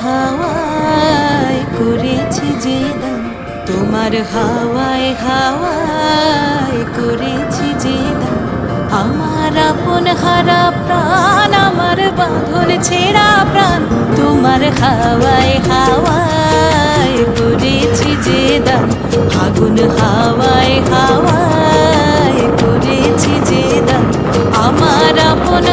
হাওয়ায় করেছি যে দান, তোমার হাওয়ায় হাওয়ায় করেছি যে দান। আমার আপন হারা প্রাণ, আমার বাঁধন ছেঁড়া প্রাণ, তোমার হাওয়ায় হাওয়ায় করেছি যে দান। আগুন হাওয়ায় হাওয়ায় করেছি যে দান, আমার আপন